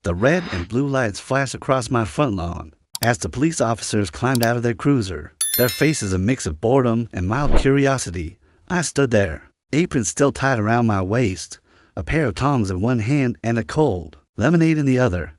The red and blue lights flashed across my front lawn as the police officers climbed out of their cruiser, their faces a mix of boredom and mild curiosity. I stood there, apron still tied around my waist, a pair of tongs in one hand and a cold lemonade in the other.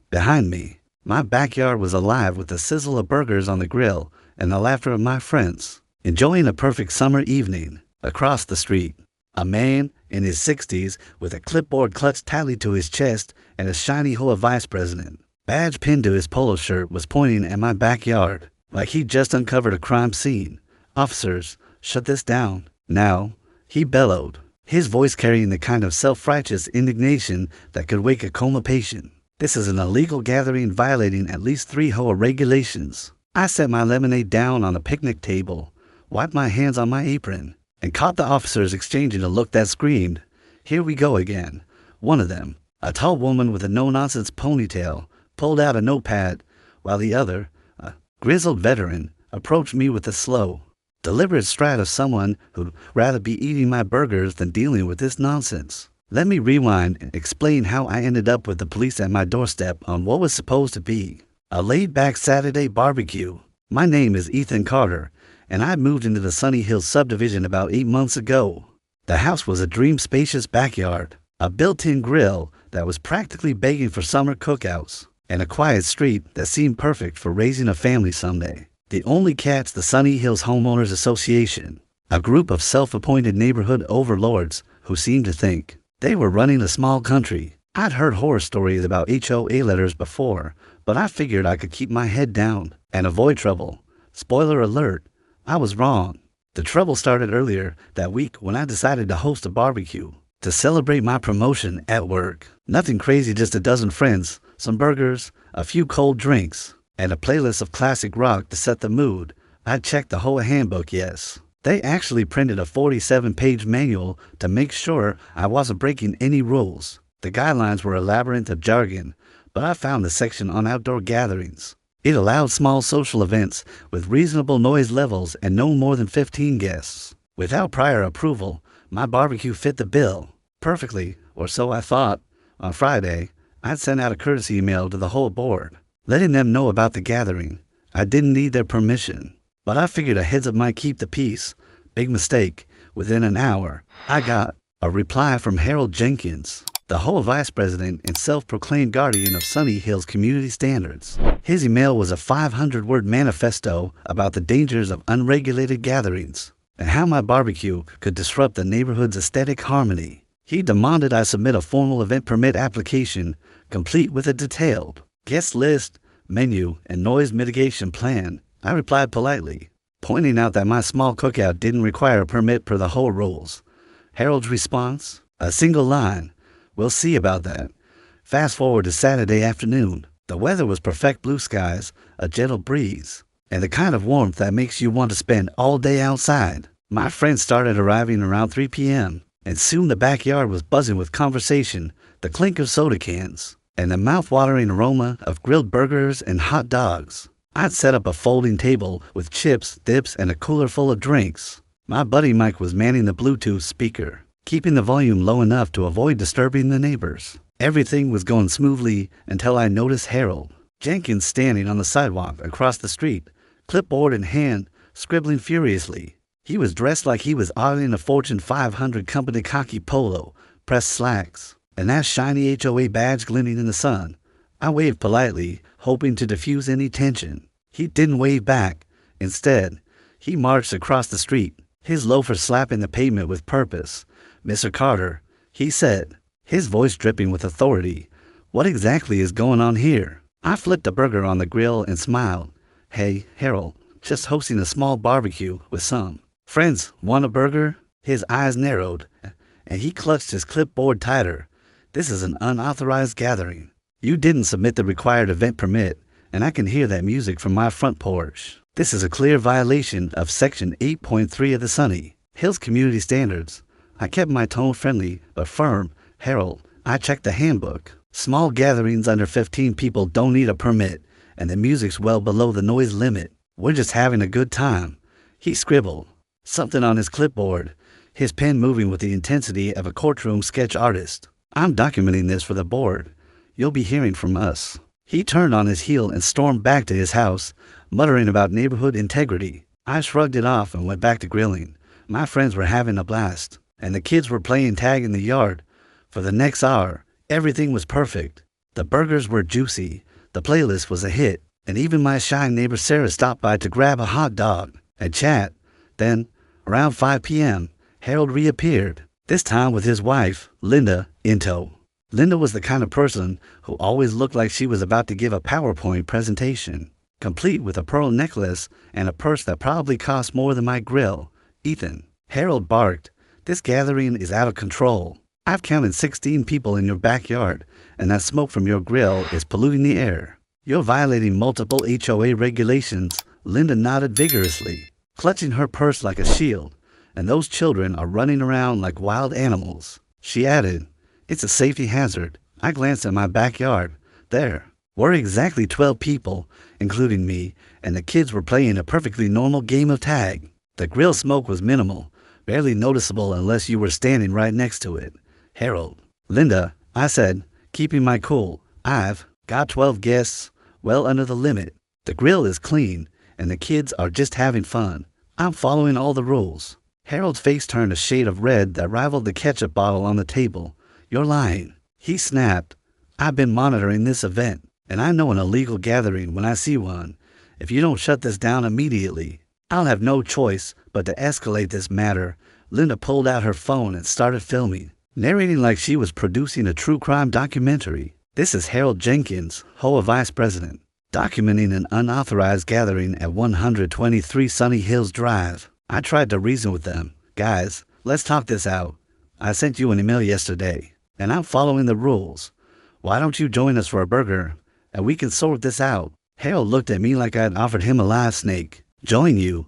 Behind me, my backyard was alive with the sizzle of burgers on the grill and the laughter of my friends, enjoying a perfect summer evening. Across the street, a man in his 60s with a clipboard clutched tightly to his chest and a shiny HOA vice president badge pinned to his polo shirt was pointing at my backyard like he'd just uncovered a crime scene. "Officers, shut this down now," he bellowed, his voice carrying the kind of self-righteous indignation that could wake a coma patient. "This is an illegal gathering violating at least 3 HOA regulations." I set my lemonade down on a picnic table, wiped my hands on my apron, and caught the officers exchanging a look that screamed, "Here we go again." One of them, a tall woman with a no-nonsense ponytail, pulled out a notepad, while the other, a grizzled veteran, approached me with the slow, deliberate stride of someone who'd rather be eating my burgers than dealing with this nonsense. Let me rewind and explain how I ended up with the police at my doorstep on what was supposed to be a laid-back Saturday barbecue. My name is Ethan Carter, and I moved into the Sunny Hills subdivision about 8 months ago. The house was a dream-spacious backyard, a built-in grill that was practically begging for summer cookouts, and a quiet street that seemed perfect for raising a family someday. The only catch, the Sunny Hills Homeowners Association, a group of self-appointed neighborhood overlords who seemed to think they were running a small country. I'd heard horror stories about HOA letters before, but I figured I could keep my head down and avoid trouble. Spoiler alert, I was wrong. The trouble started earlier that week when I decided to host a barbecue to celebrate my promotion at work. Nothing crazy, just a dozen friends, some burgers, a few cold drinks, and a playlist of classic rock to set the mood. I checked the HOA handbook, yes. They actually printed a 47-page manual to make sure I wasn't breaking any rules. The guidelines were a labyrinth of jargon, but I found the section on outdoor gatherings. It allowed small social events with reasonable noise levels and no more than 15 guests. Without prior approval, my barbecue fit the bill perfectly, or so I thought. On Friday, I'd sent out a courtesy email to the whole board, letting them know about the gathering. I didn't need their permission, but I figured a heads-up might keep the peace. Big mistake. Within an hour, I got a reply from Harold Jenkins, the HOA vice president and self-proclaimed guardian of Sunny Hills community standards. His email was a 500-word manifesto about the dangers of unregulated gatherings and how my barbecue could disrupt the neighborhood's aesthetic harmony. He demanded I submit a formal event permit application, complete with a detailed guest list, menu, and noise mitigation plan. I replied politely, pointing out that my small cookout didn't require a permit per the HOA rules. Harold's response? A single line. "We'll see about that." Fast forward to Saturday afternoon. The weather was perfect, blue skies, a gentle breeze, and the kind of warmth that makes you want to spend all day outside. My friends started arriving around 3 p.m., and soon the backyard was buzzing with conversation, the clink of soda cans, and the mouth-watering aroma of grilled burgers and hot dogs. I'd set up a folding table with chips, dips, and a cooler full of drinks. My buddy Mike was manning the Bluetooth speaker, keeping the volume low enough to avoid disturbing the neighbors. Everything was going smoothly until I noticed Harold Jenkins standing on the sidewalk across the street, clipboard in hand, scribbling furiously. He was dressed like he was auditing a Fortune 500 company khaki polo, pressed slacks, and that shiny HOA badge glinting in the sun. I waved politely, hoping to diffuse any tension. He didn't wave back. Instead, he marched across the street, his loafers slapping the pavement with purpose. "Mr. Carter," he said, his voice dripping with authority, "what exactly is going on here?" I flipped a burger on the grill and smiled. "Hey, Harold, just hosting a small barbecue with some friends. Want a burger?" His eyes narrowed, and he clutched his clipboard tighter. "This is an unauthorized gathering. You didn't submit the required event permit, and I can hear that music from my front porch. This is a clear violation of Section 8.3 of the Sunny Hills Community Standards." I kept my tone friendly but firm. "Harold, I checked the handbook. Small gatherings under 15 people don't need a permit, and the music's well below the noise limit. We're just having a good time." He scribbled something on his clipboard, his pen moving with the intensity of a courtroom sketch artist. "I'm documenting this for the board. you'll be hearing from us." He turned on his heel and stormed back to his house, muttering about neighborhood integrity. I shrugged it off and went back to grilling. My friends were having a blast, and the kids were playing tag in the yard. For the next hour, everything was perfect. The burgers were juicy, the playlist was a hit, and even my shy neighbor Sarah stopped by to grab a hot dog and chat. Then, around 5 p.m., Harold reappeared, this time with his wife, Linda, in tow. Linda was the kind of person who always looked like she was about to give a PowerPoint presentation, complete with a pearl necklace and a purse that probably cost more than my grill. "Ethan," Harold barked, "this gathering is out of control. I've counted 16 people in your backyard, and that smoke from your grill is polluting the air. You're violating multiple HOA regulations." Linda nodded vigorously, clutching her purse like a shield, "and those children are running around like wild animals." She added, "It's a safety hazard." I glanced at my backyard. There were exactly 12 people, including me, and the kids were playing a perfectly normal game of tag. The grill smoke was minimal, barely noticeable unless you were standing right next to it. "Harold." "Linda," I said, keeping my cool, "I've got 12 guests, well under the limit. The grill is clean, and the kids are just having fun. I'm following all the rules." Harold's face turned a shade of red that rivaled the ketchup bottle on the table. "You're lying," he snapped. "I've been monitoring this event, and I know an illegal gathering when I see one. If you don't shut this down immediately, I'll have no choice but to escalate this matter." Linda pulled out her phone and started filming, narrating like she was producing a true crime documentary. "This is Harold Jenkins, HOA Vice President, documenting an unauthorized gathering at 123 Sunny Hills Drive. I tried to reason with them. Guys, let's talk this out. I sent you an email yesterday, and I'm following the rules. Why don't you join us for a burger, and we can sort this out?" Harold looked at me like I'd offered him a live snake. "Join you?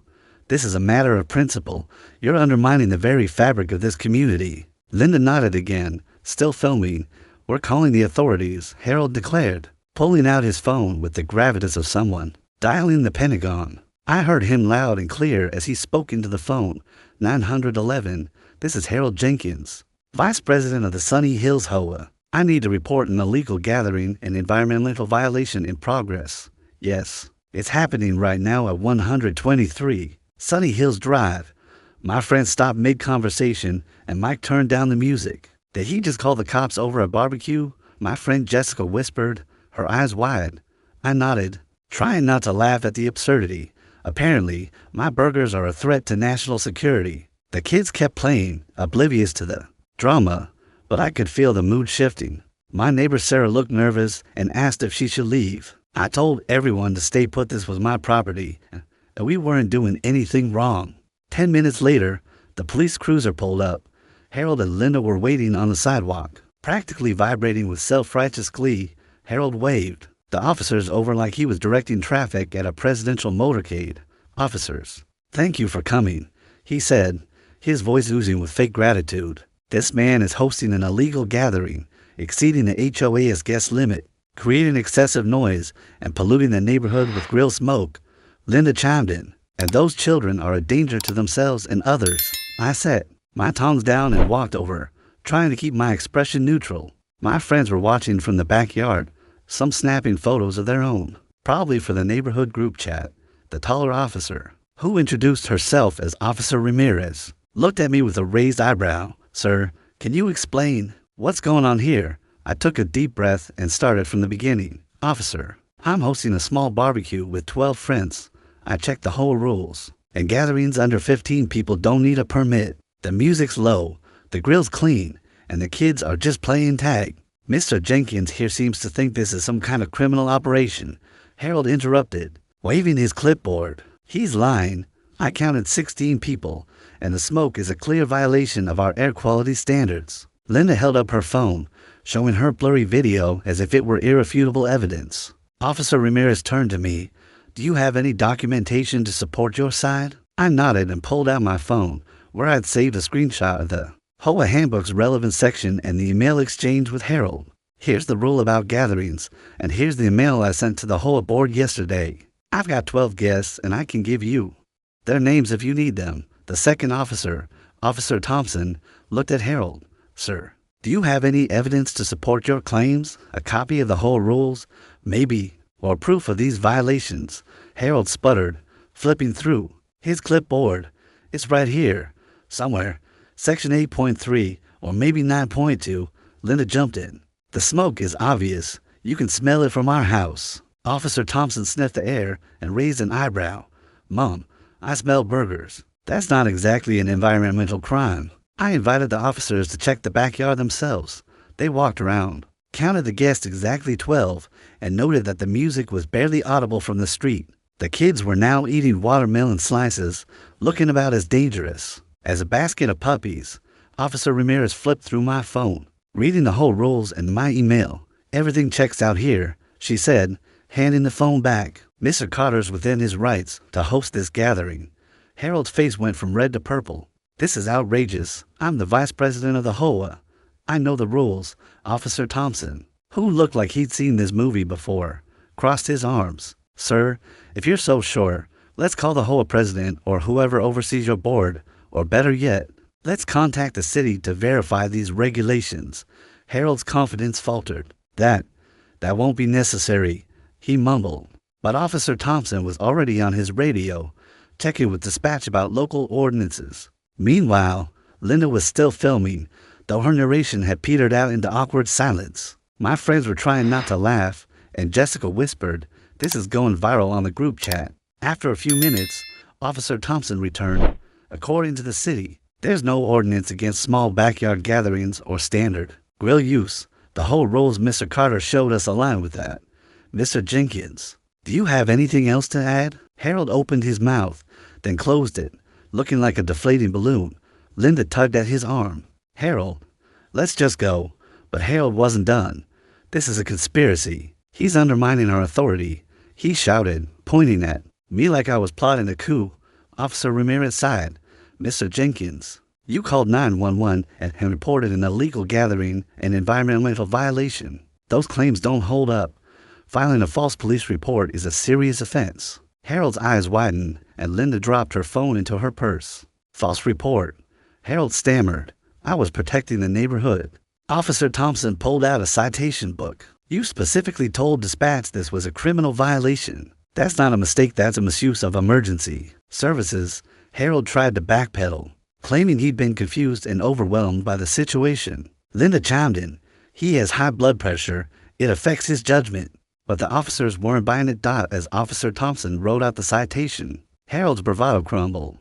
This is a matter of principle. You're undermining the very fabric of this community." Linda nodded again, still filming. "We're calling the authorities," Harold declared, pulling out his phone with the gravitas of someone dialing the Pentagon. I heard him loud and clear as he spoke into the phone. 911, this is Harold Jenkins, Vice President of the Sunny Hills HOA. I need to report an illegal gathering and environmental violation in progress. Yes, it's happening right now at 123 Sunny Hills Drive. My friend stopped mid-conversation and Mike turned down the music. "Did he just call the cops over a barbecue?" my friend Jessica whispered, her eyes wide. I nodded, trying not to laugh at the absurdity. Apparently, my burgers are a threat to national security. The kids kept playing, oblivious to the drama, but I could feel the mood shifting. My neighbor Sarah looked nervous and asked if she should leave. I told everyone to stay put. This was my property, and we weren't doing anything wrong. 10 minutes later, the police cruiser pulled up. Harold and Linda were waiting on the sidewalk. Practically vibrating with self-righteous glee, Harold waved the officers over like he was directing traffic at a presidential motorcade. "Officers, thank you for coming," he said, his voice oozing with fake gratitude. "This man is hosting an illegal gathering, exceeding the HOA's guest limit, creating excessive noise, and polluting the neighborhood with grill smoke." Linda chimed in, "And those children are a danger to themselves and others." I set my tongs down and walked over, trying to keep my expression neutral. My friends were watching from the backyard, some snapping photos of their own, probably for the neighborhood group chat. The taller officer, who introduced herself as Officer Ramirez, looked at me with a raised eyebrow. "Sir, can you explain what's going on here?" I took a deep breath and started from the beginning. "Officer, I'm hosting a small barbecue with 12 friends. I checked the whole rules, and gatherings under 15 people don't need a permit. The music's low, the grill's clean, and the kids are just playing tag. Mr. Jenkins here seems to think this is some kind of criminal operation," Harold interrupted, waving his clipboard. "He's lying. I counted 16 people, and the smoke is a clear violation of our air quality standards." Linda held up her phone, showing her blurry video as if it were irrefutable evidence. Officer Ramirez turned to me. "Do you have any documentation to support your side?" I nodded and pulled out my phone, where I'd saved a screenshot of the HOA Handbook's relevant section and the email exchange with Harold. "Here's the rule about gatherings, and here's the email I sent to the HOA board yesterday. I've got 12 guests, and I can give you their names if you need them." The second officer, Officer Thompson, looked at Harold. "Sir, Do you have any evidence to support your claims? A copy of the whole rules? Maybe. Or proof of these violations? Harold sputtered, flipping through his clipboard. It's right here, somewhere. Section 8.3, or maybe 9.2. Linda jumped in. The smoke is obvious. You can smell it from our house. Officer Thompson sniffed the air and raised an eyebrow. Mom, I smell burgers. That's not exactly an environmental crime. I invited the officers to check the backyard themselves. They walked around, counted the guests exactly 12, and noted that the music was barely audible from the street. The kids were now eating watermelon slices, looking about as dangerous as a basket of puppies. Officer Ramirez flipped through my phone, reading the whole rules and my email. Everything checks out here, she said, handing the phone back. Mr. Carter's within his rights to host this gathering. Harold's face went from red to purple. This is outrageous. I'm the vice president of the HOA. I know the rules. Officer Thompson, who looked like he'd seen this movie before, crossed his arms. Sir, if you're so sure, let's call the HOA president or whoever oversees your board, or better yet, let's contact the city to verify these regulations. Harold's confidence faltered. That won't be necessary, he mumbled. But Officer Thompson was already on his radio, checking with dispatch about local ordinances. Meanwhile, Linda was still filming, though her narration had petered out into awkward silence. My friends were trying not to laugh, and Jessica whispered, "This is going viral on the group chat." After a few minutes, Officer Thompson returned. According to the city, there's no ordinance against small backyard gatherings or standard grill use. The whole rules Mr. Carter showed us align with that. Mr. Jenkins, do you have anything else to add? Harold opened his mouth, then closed it, looking like a deflating balloon. Linda tugged at his arm. Harold, let's just go. But Harold wasn't done. This is a conspiracy. He's undermining our authority. He shouted, pointing at me like I was plotting a coup. Officer Ramirez sighed. Mr. Jenkins, you called 911 and reported an illegal gathering and environmental violation. Those claims don't hold up. Filing a false police report is a serious offense. Harold's eyes widened, and Linda dropped her phone into her purse. False report. Harold stammered. I was protecting the neighborhood. Officer Thompson pulled out a citation book. You specifically told dispatch this was a criminal violation. That's not a mistake, that's a misuse of emergency services. Harold tried to backpedal, claiming he'd been confused and overwhelmed by the situation. Linda chimed in. He has high blood pressure. It affects his judgment. But the officers weren't buying it as Officer Thompson wrote out the citation. Harold's bravado crumbled.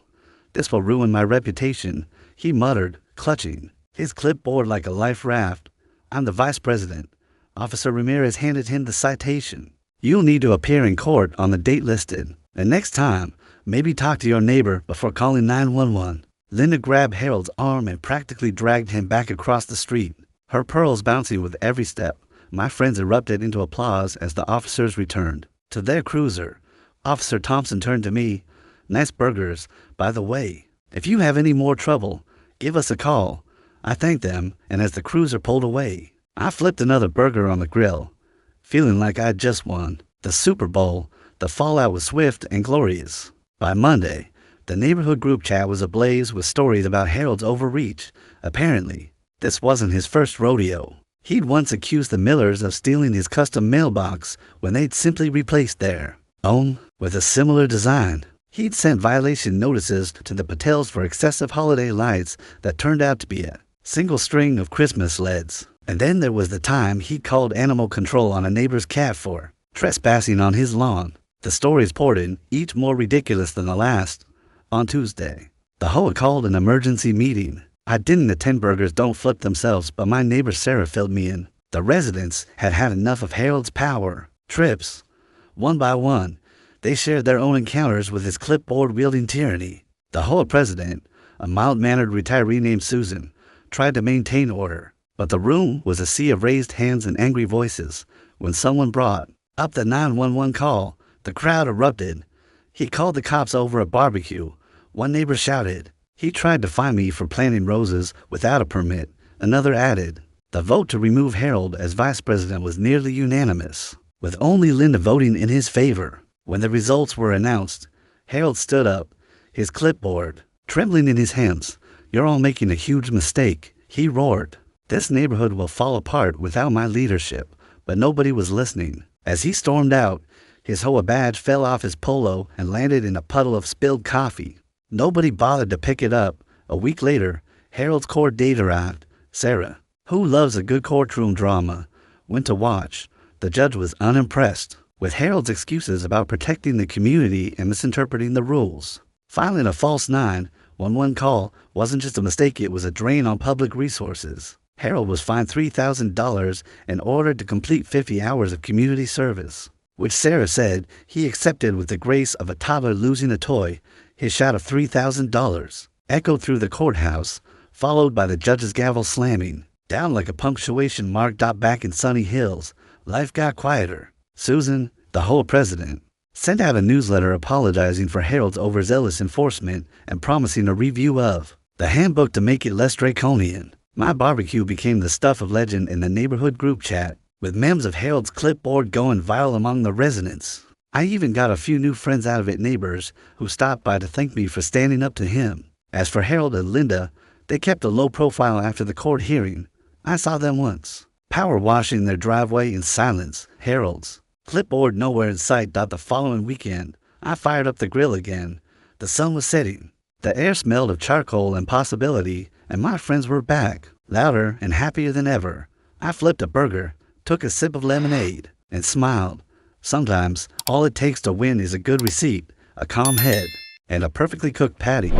This will ruin my reputation, he muttered, clutching his clipboard like a life raft. I'm the vice president. Officer Ramirez handed him the citation. You'll need to appear in court on the date listed. And next time, maybe talk to your neighbor before calling 911. Linda grabbed Harold's arm and practically dragged him back across the street, her pearls bouncing with every step. My friends erupted into applause as the officers returned to their cruiser. Officer Thompson turned to me. Nice burgers, by the way. If you have any more trouble, give us a call. I thanked them, and as the cruiser pulled away, I flipped another burger on the grill, feeling like I'd just won the Super Bowl. The fallout was swift and glorious. By Monday, the neighborhood group chat was ablaze with stories about Harold's overreach. Apparently, this wasn't his first rodeo. He'd once accused the Millers of stealing his custom mailbox when they'd simply replaced their own with a similar design. He'd sent violation notices to the Patels for excessive holiday lights that turned out to be a single string of Christmas sleds. And then there was the time he'd called animal control on a neighbor's cat for trespassing on his lawn. The stories poured in, each more ridiculous than the last. On Tuesday, the HOA called an emergency meeting. I didn't attend. Burgers don't flip themselves, but my neighbor Sarah filled me in. The residents had had enough of Harold's power trips. One by one, they shared their own encounters with his clipboard-wielding tyranny. The HOA president, a mild-mannered retiree named Susan, tried to maintain order, but the room was a sea of raised hands and angry voices. When someone brought up the 911 call, the crowd erupted. He called the cops over a barbecue. One neighbor shouted, "He tried to fine me for planting roses without a permit." Another added. The vote to remove Harold as vice president was nearly unanimous, with only Linda voting in his favor. When the results were announced, Harold stood up, his clipboard trembling in his hands. "You're all making a huge mistake," he roared. This neighborhood will fall apart without my leadership, but nobody was listening. As he stormed out, his HOA badge fell off his polo and landed in a puddle of spilled coffee. Nobody bothered to pick it up. A week later, Harold's court date arrived. Sarah, who loves a good courtroom drama, went to watch. The judge was unimpressed with Harold's excuses about protecting the community and misinterpreting the rules. Filing a false 911 call wasn't just a mistake, it was a drain on public resources. Harold was fined $3,000 and ordered to complete 50 hours of community service, which Sarah said he accepted with the grace of a toddler losing a toy. His shout of $3,000 echoed through the courthouse, followed by the judge's gavel slamming. Down like a punctuation mark. Back in Sunny Hills, life got quieter. Susan, the HOA president, sent out a newsletter apologizing for Harold's overzealous enforcement and promising a review of the handbook to make it less draconian. My barbecue became the stuff of legend in the neighborhood group chat, with memes of Harold's clipboard going viral among the residents. I even got a few new friends out of it, neighbors who stopped by to thank me for standing up to him. As for Harold and Linda, they kept a low profile after the court hearing. I saw them once, power washing their driveway in silence. Harold's clipboard nowhere in sight. The following weekend, I fired up the grill again. The sun was setting. The air smelled of charcoal and possibility, and my friends were back, louder and happier than ever. I flipped a burger, took a sip of lemonade, and smiled. Sometimes, all it takes to win is a good receipt, a calm head, and a perfectly cooked patty.